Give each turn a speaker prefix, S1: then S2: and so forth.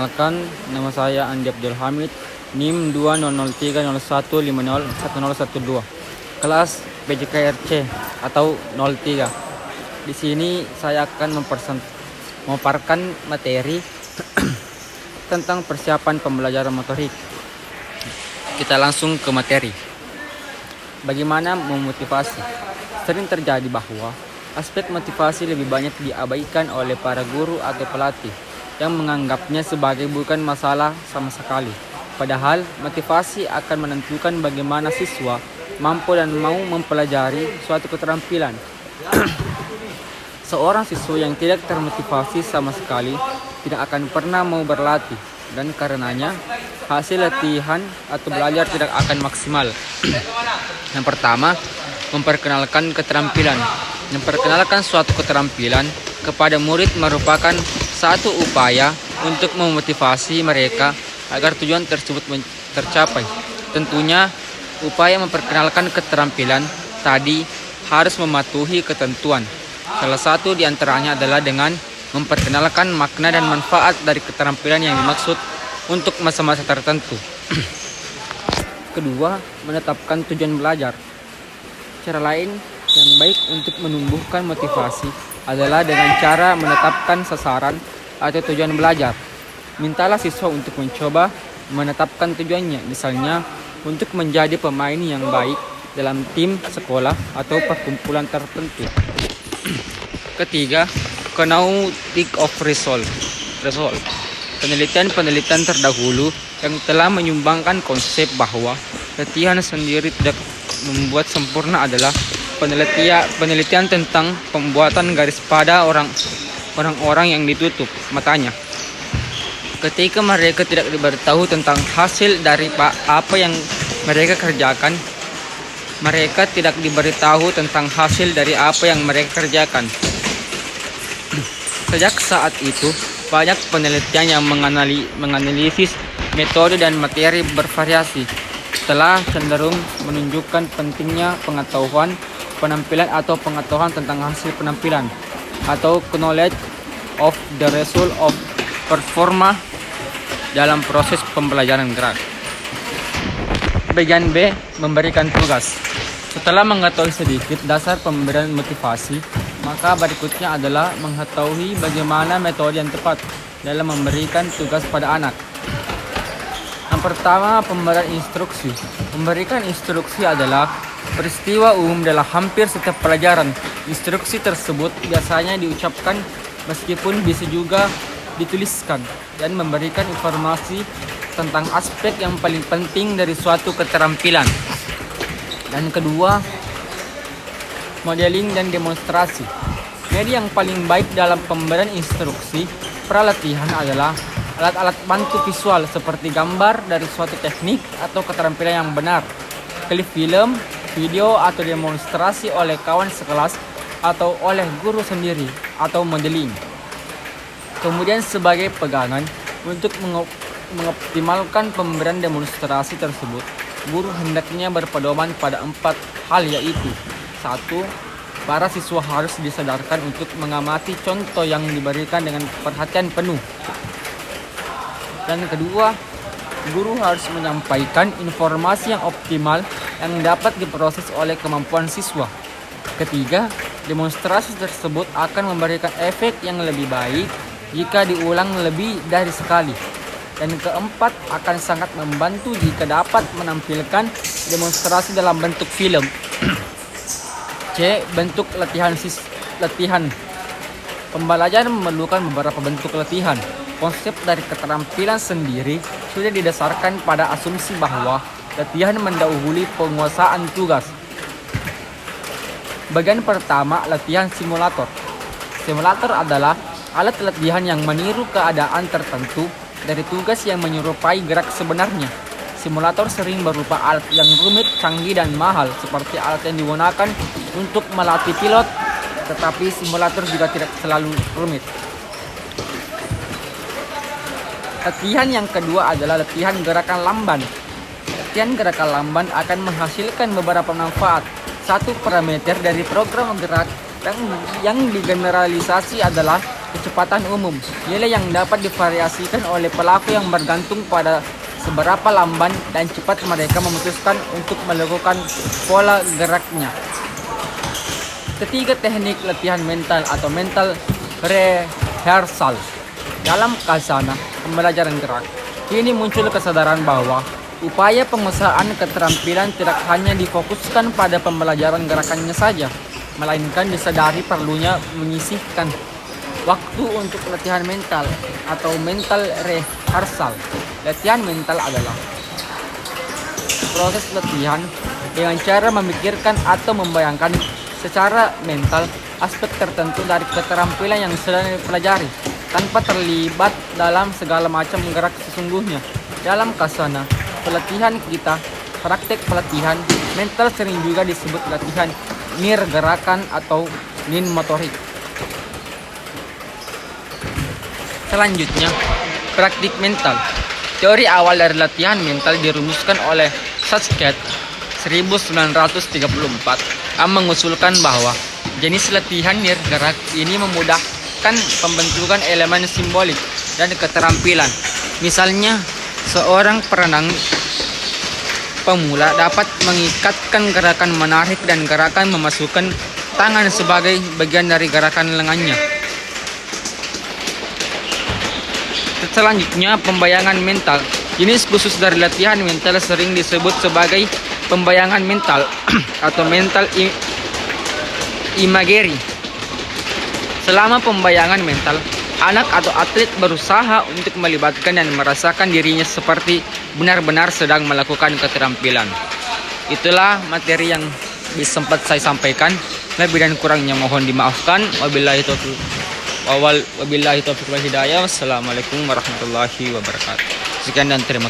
S1: Perkenalkan, nama saya Andi Abdul Hamid, NIM 2003015011012, kelas PJKRC atau 03. Di sini saya akan memaparkan materi tentang persiapan pembelajaran motorik. Kita langsung ke materi. Bagaimana memotivasi? Sering terjadi bahwa aspek motivasi lebih banyak diabaikan oleh para guru atau pelatih yang menganggapnya sebagai bukan masalah sama sekali. Padahal motivasi akan menentukan bagaimana siswa mampu dan mau mempelajari suatu keterampilan. Seorang siswa yang tidak termotivasi sama sekali tidak akan pernah mau berlatih, dan karenanya hasil latihan atau belajar tidak akan maksimal. Yang pertama, memperkenalkan keterampilan. Memperkenalkan suatu keterampilan kepada murid merupakan satu upaya untuk memotivasi mereka agar tujuan tersebut tercapai. Tentunya, upaya memperkenalkan keterampilan tadi harus mematuhi ketentuan. Salah satu di antaranya adalah dengan memperkenalkan makna dan manfaat dari keterampilan yang dimaksud untuk masa-masa tertentu. Kedua, menetapkan tujuan belajar. Cara lain yang baik untuk menumbuhkan motivasi adalah dengan cara menetapkan sasaran atau tujuan belajar. Mintalah siswa untuk mencoba menetapkan tujuannya, misalnya untuk menjadi pemain yang baik dalam tim sekolah atau perkumpulan tertentu. Ketiga, kinetic of result. Penelitian terdahulu yang telah menyumbangkan konsep bahwa latihan sendiri tidak membuat sempurna adalah penelitian tentang pembuatan garis pada orang-orang yang ditutup matanya. Ketika mereka tidak diberitahu tentang hasil dari apa yang mereka kerjakan, mereka tidak diberitahu tentang hasil dari apa yang mereka kerjakan. Sejak saat itu, banyak penelitian yang menganalisis metode dan materi bervariasi telah cenderung menunjukkan pentingnya pengetahuan penampilan atau pengetahuan tentang hasil penampilan atau knowledge of the result of performa dalam proses pembelajaran gerak. Bagian B, memberikan tugas. Setelah mengetahui sedikit dasar pemberian motivasi, maka berikutnya adalah mengetahui bagaimana metode yang tepat dalam memberikan tugas pada anak. Yang pertama, pemberian instruksi. Memberikan instruksi adalah peristiwa umum dalam hampir setiap pelajaran. Instruksi tersebut biasanya diucapkan meskipun bisa juga dituliskan dan memberikan informasi tentang aspek yang paling penting dari suatu keterampilan. Dan kedua, modeling dan demonstrasi. Media yang paling baik dalam pemberian instruksi pralatihan adalah alat-alat bantu visual seperti gambar dari suatu teknik atau keterampilan yang benar, klip film, video atau demonstrasi oleh kawan sekelas atau oleh guru sendiri atau modeling. Kemudian sebagai pegangan untuk mengoptimalkan pemberian demonstrasi tersebut, guru hendaknya berpedoman pada 4 hal, yaitu 1. Para siswa harus disadarkan untuk mengamati contoh yang diberikan dengan perhatian penuh. Dan kedua, guru harus menyampaikan informasi yang optimal yang dapat diproses oleh kemampuan siswa. Ketiga, demonstrasi tersebut akan memberikan efek yang lebih baik jika diulang lebih dari sekali. Dan keempat, akan sangat membantu jika dapat menampilkan demonstrasi dalam bentuk film. C. Bentuk latihan. Pembelajaran memerlukan beberapa bentuk latihan. Konsep dari keterampilan sendiri sudah didasarkan pada asumsi bahwa latihan mendahului penguasaan tugas. Bagian pertama, latihan simulator. Simulator adalah alat latihan yang meniru keadaan tertentu dari tugas yang menyerupai gerak sebenarnya. Simulator sering berupa alat yang rumit, canggih, dan mahal, seperti alat yang digunakan untuk melatih pilot, tetapi simulator juga tidak selalu rumit. Latihan yang kedua adalah latihan gerakan lamban. Latihan gerakan lamban akan menghasilkan beberapa manfaat. Satu parameter dari program gerak yang digeneralisasi adalah kecepatan umum, nilai yang dapat divariasikan oleh pelaku yang bergantung pada seberapa lamban dan cepat mereka memutuskan untuk melakukan pola geraknya. Ketiga, teknik latihan mental atau mental rehearsal. Dalam kasana pembelajaran gerak, kini muncul kesadaran bahwa upaya pengusahaan keterampilan tidak hanya difokuskan pada pembelajaran gerakannya saja, melainkan disadari perlunya menyisihkan waktu untuk latihan mental atau mental rehearsal. Latihan mental adalah proses latihan dengan cara memikirkan atau membayangkan secara mental aspek tertentu dari keterampilan yang sedang dipelajari tanpa terlibat dalam segala macam gerak sesungguhnya. Dalam kasana pelatihan kita, praktek pelatihan mental sering juga disebut latihan nirgerakan atau nin motorik. Selanjutnya, praktik mental. Teori awal dari latihan mental dirumuskan oleh Sackett 1934 yang mengusulkan bahwa jenis latihan nirgerak ini memudahkan pembentukan elemen simbolik dan keterampilan. Misalnya, seorang perenang pemula dapat mengikatkan gerakan menarik dan gerakan memasukkan tangan sebagai bagian dari gerakan lengannya. Selanjutnya, pembayangan mental. Jenis khusus dari latihan mental sering disebut sebagai pembayangan mental atau mental imagery. Selama pembayangan mental, anak atau atlet berusaha untuk melibatkan dan merasakan dirinya seperti benar-benar sedang melakukan keterampilan. Itulah materi yang sempat saya sampaikan. Lebih dan kurangnya mohon dimaafkan. Wabillahi taufiq wal hidayah. Wassalamualaikum warahmatullahi wabarakatuh. Sekian dan terima kasih.